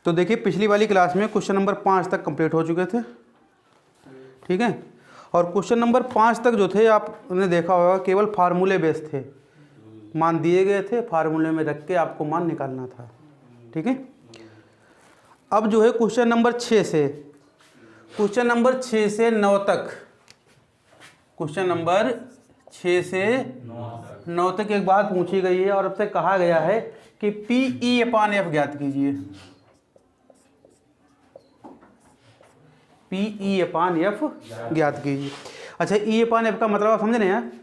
तो देखिए पिछली वाली क्लास में क्वेश्चन नंबर 5 तक कंप्लीट हो चुके थे, ठीक है। और क्वेश्चन नंबर 5 तक जो थे आपने देखा होगा केवल फार्मूले बेस थे, मान दिए गए थे, फार्मूले में रख के आपको मान निकालना था, ठीक है। अब जो है क्वेश्चन नंबर 6 से 9 तक, क्वेश्चन नंबर 6 से 9 तक एक बात पूछी गई है और अब से कहा गया है कि PE/F ज्ञात कीजिए। PE/F ज्ञात कीजिए। अच्छा, E/F का मतलब आप समझ रहे हैं,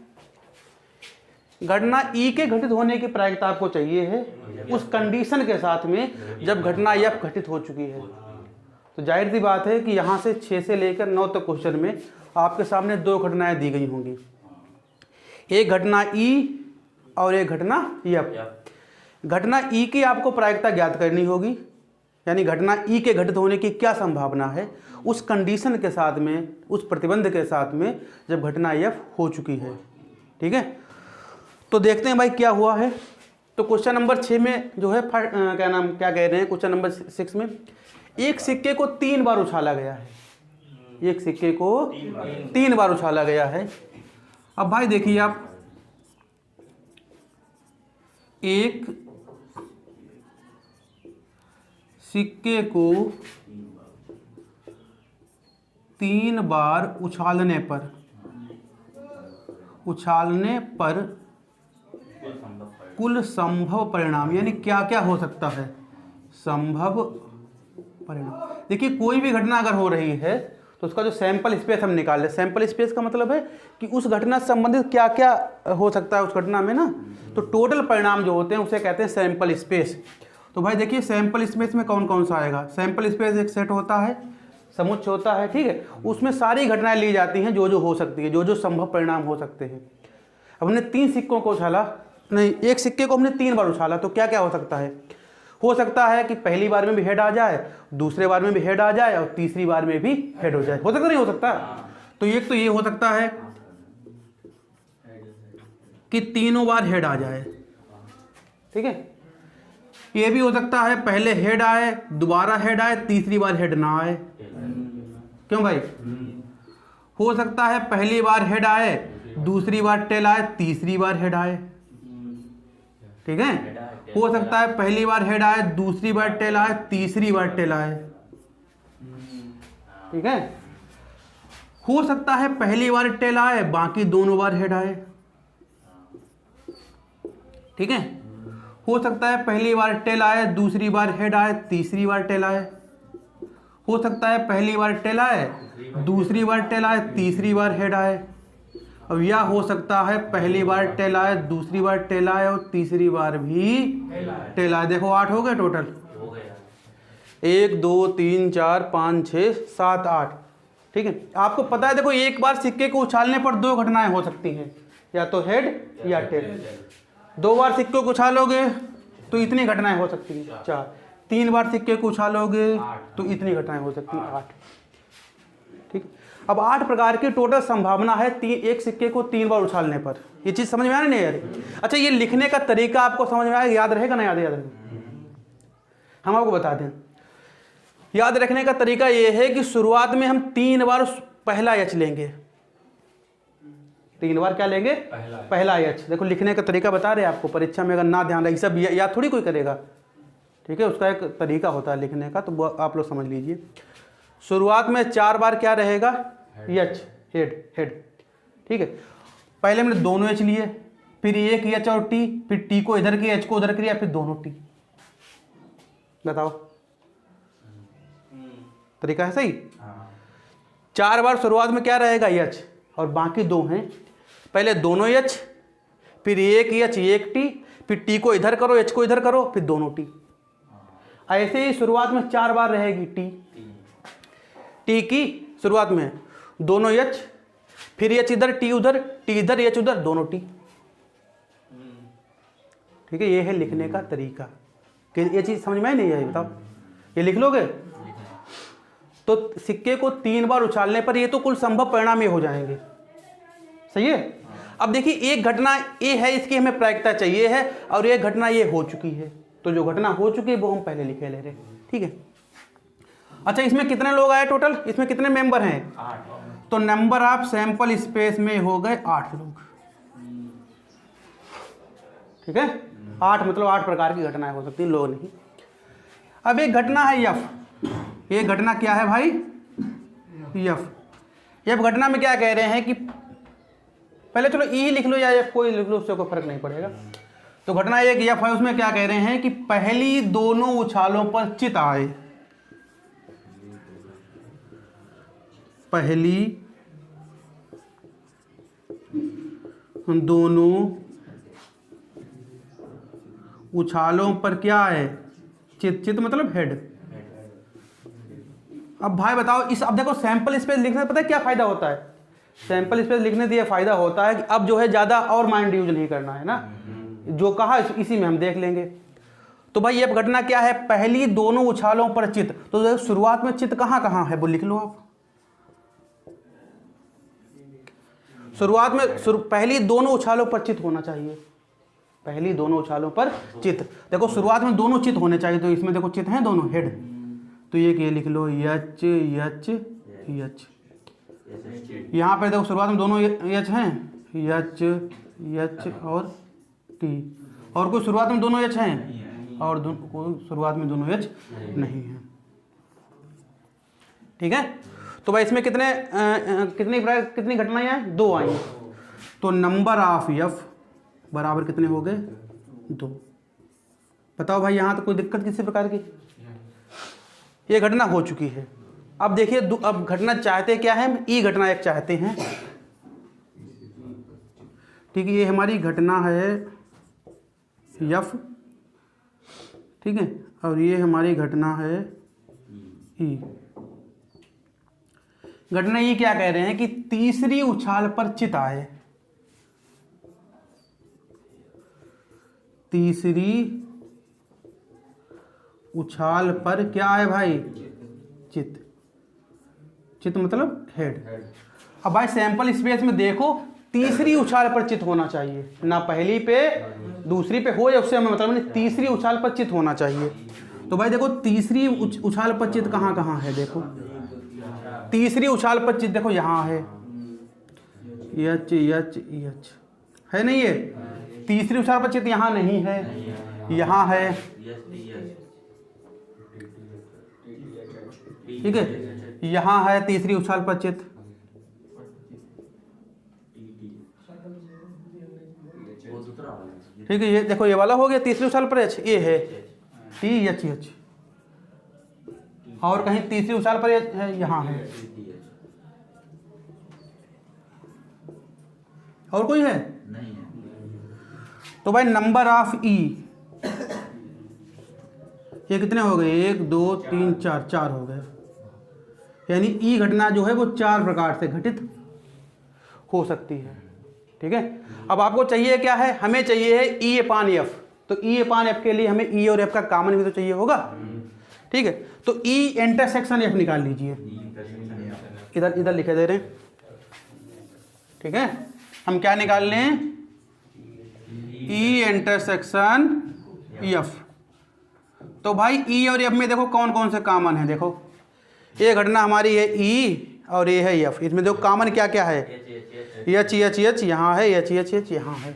घटना E के घटित होने की प्रायिकता आपको चाहिए है उस कंडीशन के साथ में जब घटना F घटित हो चुकी है। तो जाहिर सी बात है कि यहाँ से 6 से लेकर 9 तक क्वेश्चन में आपके सामने 2 घटनाएं दी गई होंगी, एक घटना E और एक घटना F। घटना E की आपको प्रायिकता ज्ञात करनी होगी, यानी घटना E के घटित होने की क्या संभावना है उस कंडीशन के साथ में, उस प्रतिबंध के साथ में जब घटना F हो चुकी है, ठीक है। तो देखते हैं भाई क्या हुआ है। तो क्वेश्चन नंबर 6 में जो है क्या कह रहे हैं, क्वेश्चन नंबर 6 में एक सिक्के को 3 बार उछाला गया है, एक सिक्के को 3 बार उछाला गया है। अब भाई देखिए आप, एक सिक्के को 3 बार उछालने पर कुल संभव परिणाम, यानी क्या क्या हो सकता है संभव परिणाम। देखिए कोई भी घटना अगर हो रही है तो उसका जो सैंपल स्पेस हम निकाल लें, सैंपल स्पेस का मतलब है कि उस घटना से संबंधित क्या क्या हो सकता है उस घटना में ना, तो टोटल परिणाम जो होते हैं उसे कहते हैं सैंपल स्पेस। तो भाई देखिए सैंपल स्पेस में कौन कौन सा आएगा, सैंपल स्पेस एक सेट होता है, समुच्चय होता है, ठीक है। उसमें सारी घटनाएं ली जाती हैं जो जो हो सकती है, जो जो संभव परिणाम हो सकते हैं। अब हमने 3 सिक्कों को उछाला, नहीं एक सिक्के को हमने 3 बार उछाला, तो क्या क्या हो सकता है, हो सकता है कि पहली बार में भी हेड आ जाए, दूसरे बार में भी हेड आ जाए और तीसरी बार में भी हेड हो जाए, हो सकता नहीं हो सकता। तो एक तो ये हो सकता है कि तीनों बार हेड आ जाए, ठीक है। ये भी हो सकता है पहले हेड आए, दोबारा हेड आए, तीसरी बार हेड ना आए। क्यों भाई, हो सकता है पहली बार हेड आए, दूसरी बार टेल आए, तीसरी बार हेड आए, ठीक है। हो सकता है पहली बार हेड आए, दूसरी बार टेल आए, तीसरी बार टेल आए, ठीक है। हो सकता है पहली बार टेल आए, बाकी दोनों बार हेड आए, ठीक है। हो सकता है पहली बार टेल आए, दूसरी बार हेड आए, तीसरी बार टेल आए। हो सकता है पहली बार टेल आए, दूसरी बार टेल आए, तीसरी बार हेड आए। अब यह हो सकता है पहली बार टेल आए, दूसरी बार टेल आए और तीसरी बार भी टेल आए। देखो 8 हो गए टोटल, 1 2 3 4 5 6 7 8, ठीक है। आपको पता है देखो एक बार सिक्के को उछालने पर 2 घटनाएं हो सकती हैं, या तो हेड या टेल। 2 बार सिक्के को उछालोगे तो इतनी घटनाएं हो सकती हैं 4, 3 बार सिक्के को उछालोगे तो इतनी घटनाएं हो सकती हैं 8, ठीक। अब 8 प्रकार की टोटल संभावना है एक सिक्के को 3 बार उछालने पर। ये चीज समझ में आ रही नहीं यार। अच्छा, ये लिखने का तरीका आपको समझ में आएगा, याद रहेगा ना, याद रहेगा। हम आपको बता दें, याद रखने का तरीका ये है कि शुरुआत में हम 3 बार पहला एच लेंगे, 3 बार क्या लेंगे, पहला एच। देखो लिखने का तरीका बता रहे हैं आपको, परीक्षा में अगर ना ध्यान रहे सब याद थोड़ी कोई करेगा, ठीक है। उसका एक तरीका होता है लिखने का, तो आप लोग समझ लीजिए। शुरुआत में 4 बार क्या रहेगा, एच, हेड, ठीक है। पहले हमने दोनों एच लिए, फिर एक एच और टी, फिर टी को इधर किया, एच को उधर किया, फिर दोनों टी। बताओ तरीका है सही। 4 बार शुरुआत में क्या रहेगा, एच, और बाकी 2 हैं, पहले दोनों एच, फिर एक एच एक टी, फिर टी को इधर करो, एच को इधर करो, फिर दोनों टी। ऐसे ही शुरुआत में 4 बार रहेगी टी की शुरुआत में दोनों एच, फिर एच इधर, टी उधर, टी इधर, एच उधर, दोनों टी, ठीक है। ये है लिखने का तरीका। कि ये चीज समझ में नहीं आई, बताओ ये लिख लोगे तो सिक्के को 3 बार उछालने पर ये तो कुल संभव परिणाम ये हो जाएंगे, सही है। अब देखिए एक घटना ये है, इसकी हमें प्रायिकता चाहिए है, और एक घटना ये हो चुकी है, तो जो घटना हो चुकी है वो हम पहले लिखे ले रहे, ठीक है। अच्छा, इसमें कितने लोग आए टोटल, इसमें कितने मेंबर हैं? 8। तो नंबर ऑफ सैंपल स्पेस में हो गए 8 लोग। ठीक है, 8 मतलब 8 प्रकार की घटनाएं हो सकती हैं, लोग नहीं। अब एक घटना है यफ। ये घटना क्या है भाई? यफ। यफ घटना में क्या कह रहे हैं कि पहले चलो ई लिख लो या एफ कोई लिख लो, उससे कोई फर्क नहीं पड़ेगा। तो घटना एक यफ है, उसमें क्या कह रहे हैं कि पहली दोनों उछालों पर चित आए। पहली दोनों उछालों पर क्या है? चित। चित मतलब हेड। अब भाई बताओ इस, अब देखो सैंपल स्पेस लिखने से पता है क्या फायदा होता है? सैंपल स्पेस लिखने से यह फायदा होता है कि अब जो है ज्यादा और माइंड यूज नहीं करना है ना, जो कहा इसी में हम देख लेंगे। तो भाई ये घटना क्या है? पहली दोनों उछालों पर चित। तो शुरुआत में चित कहां कहां है वो लिख लो आप। शुरुआत में पहली दोनों उछालों पर चित होना चाहिए। पहली दोनों उछालों पर चित। देखो शुरुआत में दोनों चित होने चाहिए, तो इसमें देखो चित हैं दोनों हेड। तो ये लिख लो यच यच यच। यहाँ पर देखो शुरुआत में दोनों यच हैं, यच यच और टी। और कोई शुरुआत में दोनों यच हैं और कोई शुरुआत में दोनों यच नहीं है। ठीक है, तो भाई इसमें कितनी घटनाएं हैं? 2 आई। तो नंबर ऑफ यफ बराबर कितने हो गए? 2। बताओ भाई यहां तो कोई दिक्कत किसी प्रकार की? ये घटना हो चुकी है। अब देखिए अब घटना चाहते क्या है? ई घटना एक चाहते हैं। ठीक है, ये हमारी घटना है यफ। ठीक है, और ये हमारी घटना है ई। घटना ये क्या कह रहे हैं कि तीसरी उछाल पर चित आए। तीसरी उछाल पर क्या आए भाई? चित। चित मतलब हेड। अब भाई सैंपल स्पेस में देखो तीसरी उछाल पर चित होना चाहिए, ना पहली पे दूसरी पे हो या उससे हमें मतलब नहीं, तीसरी उछाल पर चित होना चाहिए। तो भाई देखो तीसरी उछाल पर चित कहाँ कहाँ है? देखो तीसरी उछाल पर चित देखो यहाँ है, यच यच यच है नहीं? ये तीसरी उछाल पर चित यहाँ नहीं है, यहाँ है। ठीक है, यहाँ है तीसरी उछाल पर चित। ठीक है, ये देखो ये वाला हो गया तीसरी उछाल पर एच, ये है टी एच एच। और कहीं तीसरी उछाल पर है, यहाँ है। और कोई है? नहीं है। तो भाई नंबर ऑफ ई ये कितने हो गए? 1 2 3 4, 4 हो गए। यानी ई घटना जो है वो 4 प्रकार से घटित हो सकती है। ठीक है, अब आपको चाहिए क्या है? हमें चाहिए है ई अपान एफ। तो ई अपान एफ के लिए हमें ई और एफ का कॉमन भी तो चाहिए होगा। ठीक है, तो ई इंटरसेक्शन एफ निकाल लीजिए। इधर लिखे दे रहे हैं। ठीक है, हम क्या निकाल लें? ई इंटरसेक्शन एफ। तो भाई ई और एफ में देखो कौन कौन से कॉमन है। देखो ये घटना हमारी है ई और ये है एफ। इसमें देखो कॉमन क्या क्या है? एच एच एच यहाँ है, एच एच एच यहाँ है,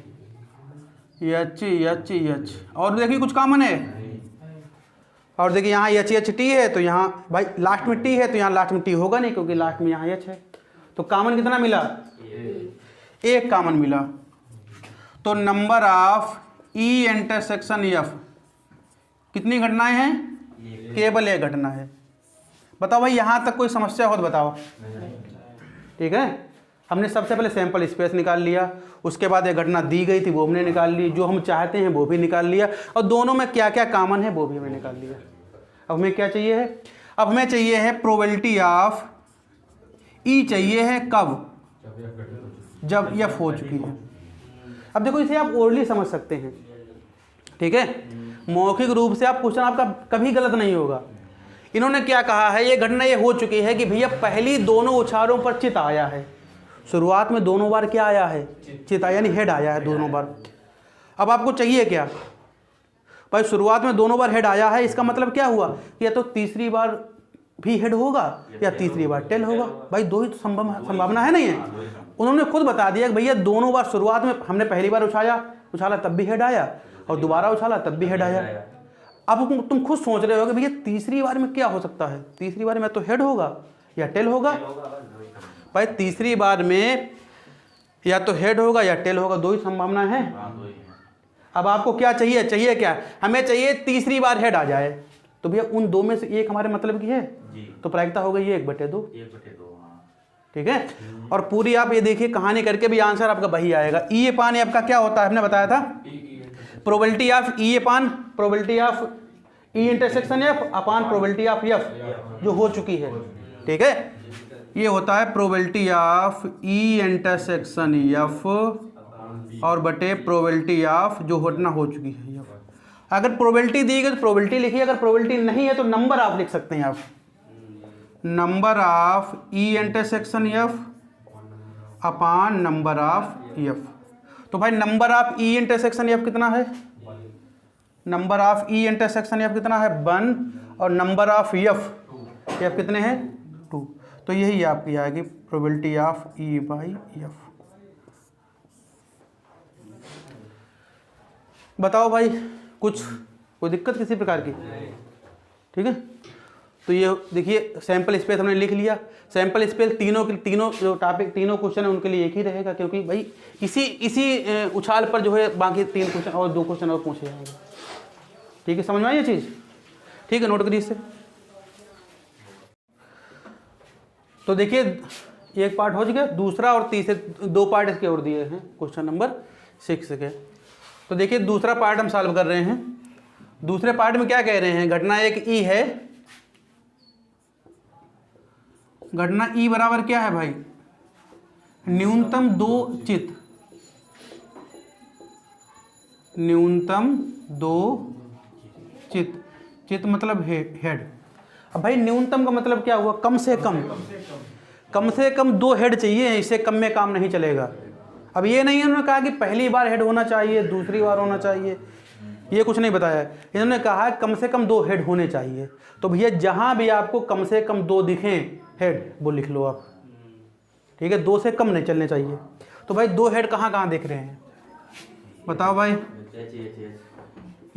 एच एच एच। और देखिए कुछ कॉमन है। और देखिए यहाँ एच एच टी है, तो यहाँ भाई लास्ट में टी है, तो यहाँ लास्ट में टी होगा नहीं क्योंकि लास्ट में यहाँ एच है। तो कॉमन कितना मिला? 1 कॉमन मिला। तो number of E intersection F कितनी घटनाएं हैं? केवल 1 घटना है। बताओ भाई यहाँ तक कोई समस्या हो तो बताओ। ठीक है, हमने सबसे पहले सैंपल स्पेस निकाल लिया, उसके बाद एक घटना दी गई थी वो हमने निकाल ली, जो हम चाहते हैं वो भी निकाल लिया, और दोनों में क्या क्या कॉमन है वो भी हमें निकाल लिया। अब हमें क्या चाहिए है? अब हमें चाहिए है प्रोबेबिलिटी ऑफ ई। चाहिए है कब? जब एफ हो चुकी है। अब देखो इसे आप ओरली समझ सकते हैं। ठीक है, मौखिक रूप से आप क्वेश्चन आपका कभी गलत नहीं होगा। इन्होंने क्या कहा है? ये घटना ये हो चुकी है कि भैया पहली दोनों उछालों पर चित आया है। शुरुआत में दोनों बार क्या आया है? चित आया, यानी हेड आया है दोनों बार। अब आपको चाहिए क्या भाई? शुरुआत में दोनों बार हेड आया है, इसका मतलब क्या हुआ? या तो तीसरी बार भी हेड होगा या तीसरी बार टेल होगा। भाई दो ही तो संभावना है नहीं है। उन्होंने खुद बता दिया कि भैया दोनों बार शुरुआत में हमने पहली बार उछाला तब भी हेड आया और दोबारा उछाला तब भी हेड आया। अब तुम खुद सोच रहे हो कि भैया तीसरी बार में क्या हो सकता है, तीसरी बार में तो हेड होगा या टेल होगा। भाई तीसरी बार में या तो हेड होगा या टेल होगा, दो ही संभावना है। अब आपको क्या चाहिए, चाहिए क्या, हमें चाहिए तीसरी बार हेड आ जाए। तो भैया उन दो में से एक हमारे मतलब की है तो प्रायिकता हो गई 1/2। ठीक है। और पूरी आप ये देखिए कहानी करके भी आंसर आपका वही आएगा। ई अपान एफ का क्या होता है, हमने बताया था probability of E upon probability of E intersection F upon probability of F जो हो चुकी है। ठीक है, ये होता है probability of E intersection F और बटे प्रोबेबिलिटी ऑफ जो होना हो चुकी है। अगर प्रोबेबिलिटी दी गई तो प्रोबेबिलिटी लिखिए, अगर प्रोबेबिलिटी नहीं है तो नंबर आप लिख सकते हैं। आप number of E intersection F upon number of F. तो भाई number of E intersection F कितना है, number of E intersection F कितना है 1 और नंबर ऑफ एफ कितने हैं 2। तो यही आपकी आएगी probability of E by F. बताओ भाई कोई दिक्कत किसी प्रकार की। ठीक है, तो ये देखिए सैंपल स्पेस हमने लिख लिया। सैंपल स्पेस तीनों जो टॉपिक तीनों क्वेश्चन है उनके लिए एक ही रहेगा, क्योंकि भाई इसी उछाल पर जो है बाकी 3 क्वेश्चन और 2 क्वेश्चन और पूछे जाएंगे। ठीक है, समझ में आई ये चीज़। ठीक है, नोट करिए इससे। तो देखिए एक पार्ट हो गया, दूसरा और तीसरे 2 पार्ट इसके और दिए हैं क्वेश्चन नंबर 6 के। तो देखिए दूसरा पार्ट हम सॉल्व कर रहे हैं। दूसरे पार्ट में क्या कह रहे हैं, घटना एक ई है। घटना ई बराबर क्या है भाई, न्यूनतम 2 चित, न्यूनतम 2 चित, चित मतलब हेड। अब भाई न्यूनतम का मतलब क्या हुआ, कम से कम 2 हेड चाहिए, इससे कम में काम नहीं चलेगा। अब ये नहीं उन्होंने कहा कि पहली बार हेड होना चाहिए दूसरी बार होना चाहिए, ये कुछ नहीं बताया। इन्होंने कहा कम से कम 2 हेड होने चाहिए। तो भैया जहां भी आपको कम से कम 2 दिखें हेड वो लिख लो आप। ठीक है, 2 से कम नहीं चलने चाहिए। तो भाई 2 हेड कहाँ दिख रहे हैं बताओ भाई।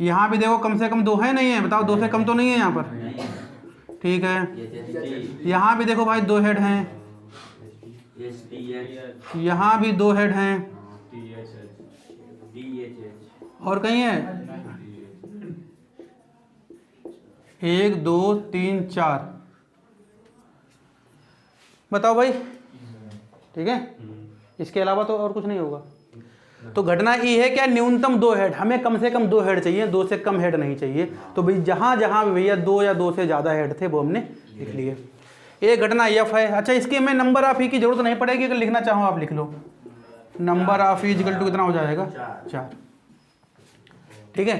यहाँ भी देखो कम से कम 2 है नहीं है, बताओ 2 से कम तो नहीं है यहाँ पर। ठीक है, यहाँ भी देखो भाई 2 हेड हैं, यहाँ भी 2 हेड हैं, और कहीं है 1 2 3 4। बताओ भाई। ठीक है, इसके अलावा तो और कुछ नहीं होगा। तो घटना ये है क्या, न्यूनतम 2 हेड, हमें कम से कम 2 हेड चाहिए, 2 से कम हेड नहीं चाहिए। तो भाई जहां जहां भैया 2 या 2 से ज़्यादा हेड थे वो हमने लिख लिए। एक घटना एफ है। अच्छा, इसके में नंबर ऑफ ई की जरूरत नहीं पड़ेगी, अगर लिखना चाहो आप लिख लो। Number of E equal to कितना हो जाएगा 4। ठीक है,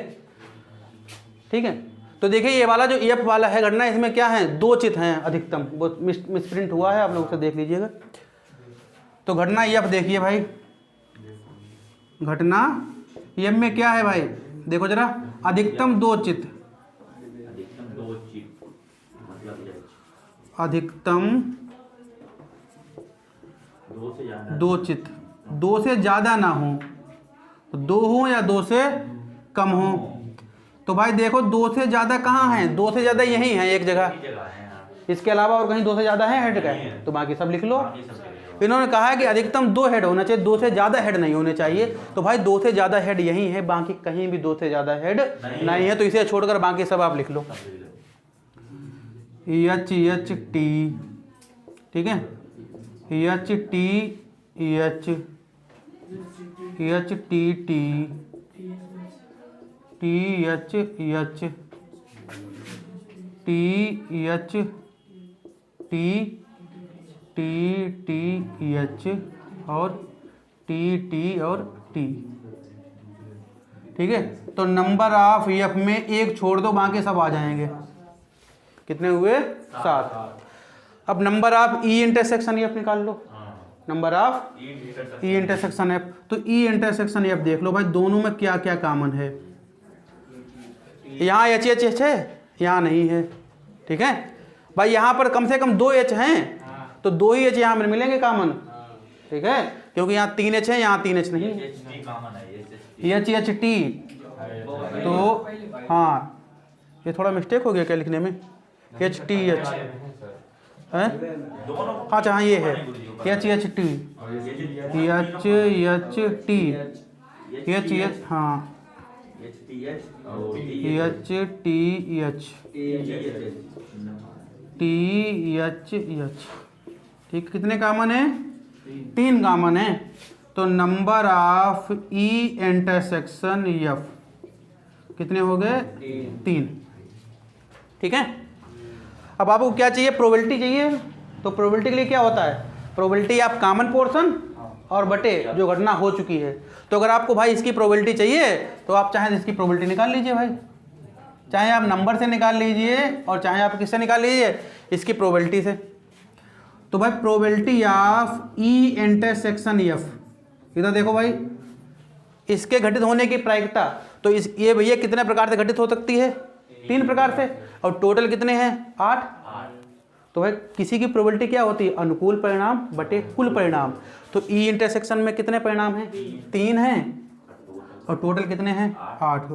ठीक है। तो देखिए ये वाला जो एफ वाला है घटना, इसमें क्या है 2 चित हैं अधिकतम, वो मिसप्रिंट हुआ है, आप लोग उसे देख लीजिएगा। तो घटना एफ देखिए भाई, घटना एफ में क्या है भाई, देखो जरा, अधिकतम 2 चित, अधिकतम 2 चित, 2 से ज़्यादा ना हो, तो 2 हो या 2 से कम हो। तो भाई देखो 2 से ज़्यादा कहाँ है, 2 से ज़्यादा यही है एक जगह, इसके अलावा और कहीं 2 से ज़्यादा है हेड का, तो बाकी सब लिख लो। इन्होंने कहा है कि अधिकतम 2 हेड होना चाहिए, 2 से ज़्यादा हेड नहीं होने चाहिए। तो भाई 2 से ज़्यादा हेड यही है, बाकी कहीं भी 2 से ज़्यादा हेड नहीं है, तो इसे छोड़कर बाकी सब आप लिख लो। एच एच टी, ठीक है, H T H, H T T, T H H, T H T, T T H और टी टी और टी। ठीक है, तो नंबर ऑफ एफ में 1 छोड़ दो, बाकी सब आ जाएंगे। कितने हुए 7। अब number of E intersection F निकाल लो, number of E intersection F. तो ई इंटरसेक्शन एफ देख लो भाई, दोनों में क्या क्या कॉमन है। यहाँ एच एच एच है, यहाँ नहीं है। ठीक है, भाई यहाँ पर कम से कम 2 H हैं, तो 2 ही H यहाँ पर मिलेंगे कॉमन, ठीक है, क्योंकि यहाँ 3 H है, यहाँ 3 H नहीं है, H H T। तो हाँ, ये थोड़ा मिस्टेक हो गया क्या लिखने में, H T H है, हाँ हाँ ये है H H T H H T H H, हाँ H T H T H H, ठीक, कितने कॉमन है, 3 कॉमन है। तो number of E intersection F कितने हो गए, 3, ठीक है। अब आपको क्या चाहिए, प्रोबेबिलिटी चाहिए। तो प्रोबेबिलिटी के लिए क्या होता है, प्रोबेबिलिटी आप कॉमन पोर्शन और बटे जो घटना हो चुकी है। तो अगर आपको भाई इसकी प्रोबेबिलिटी चाहिए तो आप चाहे इसकी प्रोबेबिलिटी निकाल लीजिए भाई, चाहे आप नंबर से निकाल लीजिए और चाहे आप किससे निकाल लीजिए, इसकी प्रोबेबिलिटी से। तो भाई probability of E intersection F, इधर देखो भाई, इसके घटित होने की प्रायिकता, तो इस ये भैया कितने प्रकार से घटित हो सकती है, 3 प्रकार से, और टोटल कितने हैं, 8। तो भाई किसी की प्रोबेबिलिटी क्या होती है, अनुकूल परिणाम बटे कुल परिणाम। तो ई इंटरसेक्शन में कितने परिणाम हैं, 3 हैं, और टोटल कितने हैं, 8।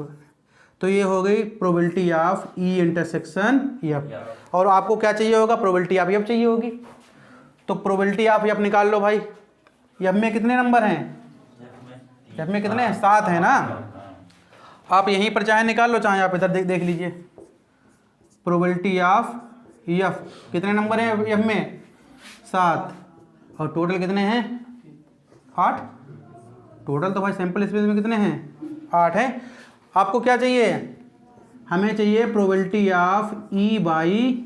तो ये हो गई probability of E intersection F. और आपको क्या चाहिए होगा, प्रोबेबिलिटी ऑफ एफ चाहिए होगी। तो प्रोबेबिलिटी ऑफ एफ निकाल लो भाई, एफ में कितने नंबर हैं, एफ में कितने हैं, 7 है ना। आप यहीं पर चाहे निकाल लो, चाहे आप इधर देख लीजिए। प्रोबेबिलिटी ऑफ एफ कितने नंबर हैं एफ में, 7, और टोटल कितने हैं, 8। टोटल तो भाई सैंपल स्पेस में कितने हैं, 8 है। आपको क्या चाहिए, हमें चाहिए probability of E by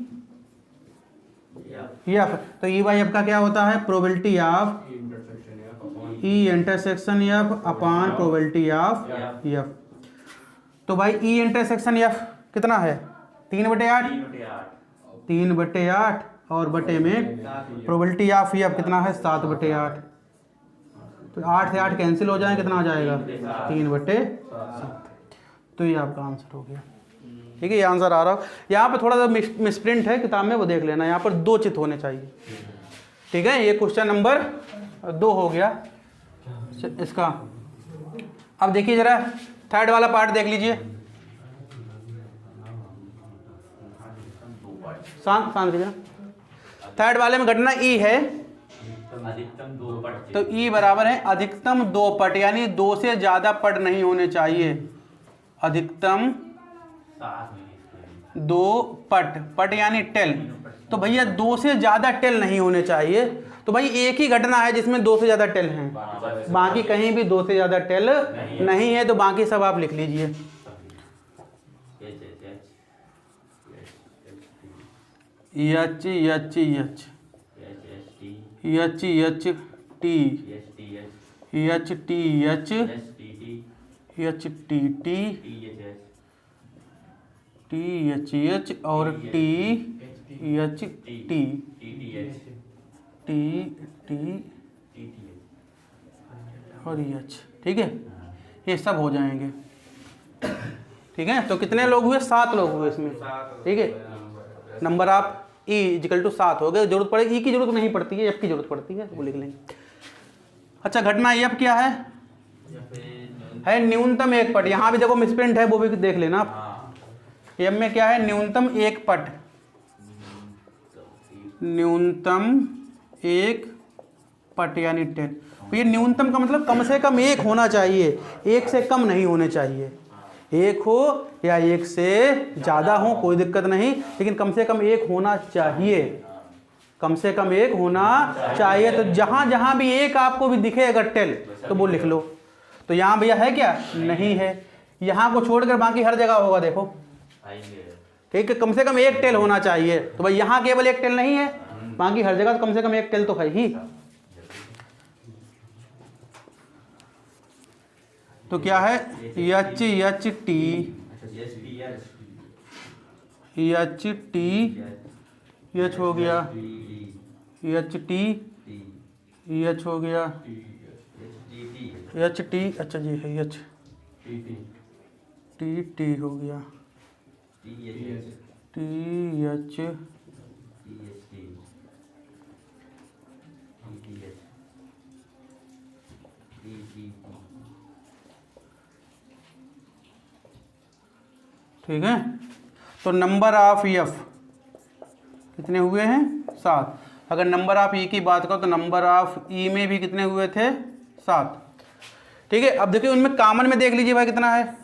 F. तो ई बाई एफ का क्या होता है, probability of E intersection F upon probability of F. तो भाई ई इंटरसेक्शन एफ कितना है, 3/8, 3/8, और बटे में प्रोबेबिलिटी ऑफ एफ कितना है, 7/8। तो 8 से 8 कैंसिल हो जाए, कितना आ जाएगा, 3/7। तो ये आपका आंसर हो गया, ठीक है। ये आंसर आ रहा, यहाँ पे थोड़ा सा मिसप्रिंट है किताब में, वो देख लेना, यहाँ पर 2 चित होने चाहिए, ठीक है। ये क्वेश्चन नंबर 2 हो गया इसका। अब देखिए जरा थर्ड वाला पार्ट देख लीजिए, शांत शांत कीजिए। थर्ड वाले में घटना ई है, तो ई बराबर है अधिकतम 2 पट, यानी 2 से ज्यादा पट नहीं होने चाहिए। अधिकतम 2 पट, पट यानी टेल, तो भैया 2 से ज्यादा टेल नहीं होने चाहिए। तो भाई एक ही घटना है जिसमें 2 से ज्यादा टेल हैं, बाकी कहीं भी 2 से ज्यादा टेल नहीं है, तो बाकी सब आप लिख लीजिए। H H H H H T H T H H T T T H H और T H T T T और एच, ठीक है, ये सब हो जाएंगे, ठीक है। तो कितने लोग हुए, 7 लोग हुए इसमें, ठीक है। Number of E equal to 7 हो गए। जरूरत पड़ेगी, ई की जरूरत नहीं पड़ती है, एफ की जरूरत पड़ती है, वो लिख लेंगे। अच्छा, घटना एफ क्या है न्यूनतम 1 पट। यहाँ भी देखो मिसप्रिंट है, वो भी देख लेना आप। एफ में क्या है, न्यूनतम 1 पट, न्यूनतम 1 पट यानी 10। तो ये न्यूनतम का मतलब कम से कम 1 होना चाहिए, 1 से कम नहीं होने चाहिए। 1 हो या 1 से ज़्यादा हो कोई दिक्कत नहीं, लेकिन कम से कम 1 होना चाहिए, कम से कम 1 होना चाहिए। तो जहाँ जहाँ भी 1 आपको भी दिखे अगर टेल, तो वो लिख लो। तो यहाँ भैया है क्या, नहीं है। यहाँ को छोड़कर बाकी हर जगह होगा, देखो, ठीक है। कम से कम 1 टेल होना चाहिए। तो भाई यहाँ केवल 1 टेल नहीं है, बाकी हर जगह कम से कम 1 टेल तो है ही। तो क्या है, H H T H T H हो गया, एच टी एच हो गया, एच टी, अच्छा जी है, एच टी टी हो गया, टी एच ठीक है, तो नंबर ऑफ एफ कितने हुए हैं 7। अगर नंबर ऑफ ई की बात करो तो नंबर ऑफ ई में भी कितने हुए थे 7। ठीक है, अब देखिए उनमें कॉमन में देख लीजिए भाई कितना है।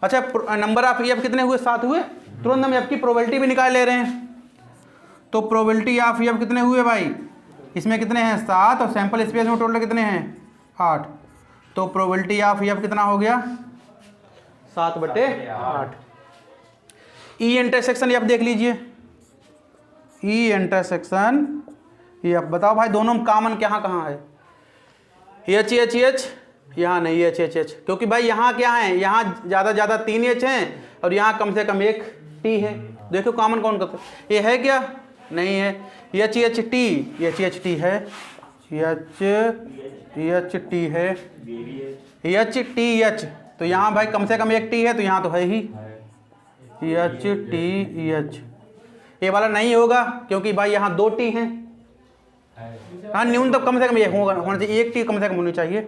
अच्छा, नंबर ऑफ एफ कितने हुए 7 हुए, तुरंत हम एफ की प्रोबेबिलिटी भी निकाल ले रहे हैं। तो प्रोबेबिलिटी ऑफ एफ कितने हुए भाई, इसमें कितने हैं 7 और सैंपल स्पेस में टोटल कितने हैं 8। तो प्रोबेबिलिटी ऑफ एफ कितना हो गया 7/8। ई इंटरसेक्शन एफ देख लीजिए, ई इंटरसेक्शन एफ बताओ भाई दोनों में कॉमन कहाँ है, एच एच एच, यहाँ नहीं एच एच एच, क्योंकि भाई यहाँ क्या है, यहाँ ज़्यादा 3 एच हैं और यहाँ कम से कम एक टी है। देखो कॉमन कौन करते, ये है क्या, नहीं है। H H T, H H T है, एच एच टी है, एच टी एच, तो यहाँ भाई कम से कम एक टी है तो यहाँ तो है ही एच टी एच। ये वाला नहीं होगा क्योंकि भाई यहाँ 2 टी हैं, हाँ न्यूनतम तो कम से कम एक होना चाहिए, एक टी कम से कम होनी चाहिए।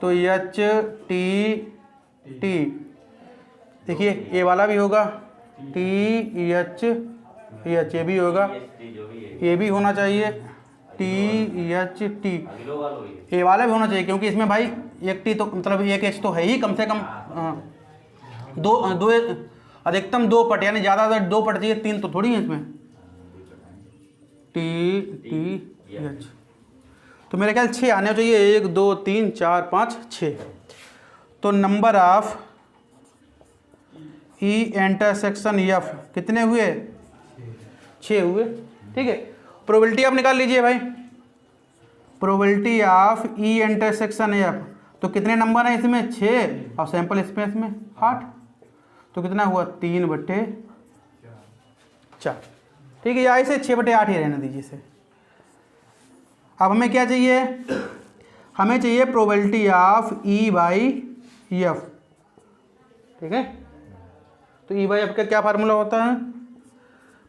तो एच टी टी, देखिए ये वाला भी होगा टी एच एच, ये भी होगा, ये भी होना चाहिए टी एच टी, ये वाला भी होना चाहिए क्योंकि इसमें भाई एक टी तो मतलब एक एच तो है ही कम से कम, दो अधिकतम 2 पट, यानी ज़्यादा 2 पट चाहिए, 3 तो थोड़ी है इसमें। टी टी एच, तो मेरे ख्याल 6 आने चाहिए, 1 2 3 4 5 6। तो number of E intersection F कितने हुए 6 हुए। ठीक है, प्रोबेबिलिटी आप निकाल लीजिए भाई, probability of E intersection F, तो कितने नंबर हैं इसमें 6 और सैंपल स्पेस में 8, तो कितना हुआ 3/4। ठीक है, या इसे 6/8 ही रहने दीजिए इसे। अब हमें क्या चाहिए, हमें चाहिए probability of E by F. ठीक है, तो ई बाई एफ का क्या फार्मूला होता है,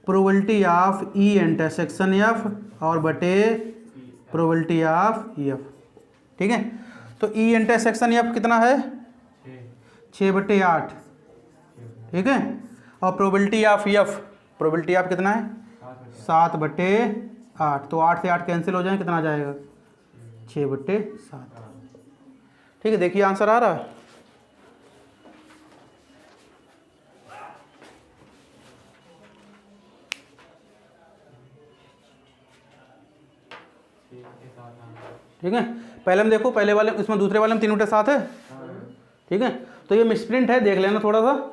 probability of E intersection F और बटे प्रोबेबिलिटी ऑफ एफ। ठीक है, तो ई इंटरसेक्शन एफ कितना है 6/8। ठीक है, और probability of F, probability of कितना है 7/8, तो 8 से 8 कैंसिल हो जाए, कितना आ जाएगा 6/7। ठीक है, देखिए आंसर आ रहा है। ठीक है, पहले में देखो, पहले वाले इसमें दूसरे वाले में 3/7 है। ठीक है, तो ये मिसप्रिंट है, देख लेना थोड़ा सा,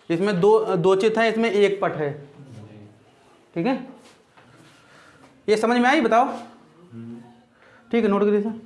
इसमें दो चित है, इसमें 1 पट है। ठीक है, ये समझ में आई बताओ। ठीक है, नोट करिए सर।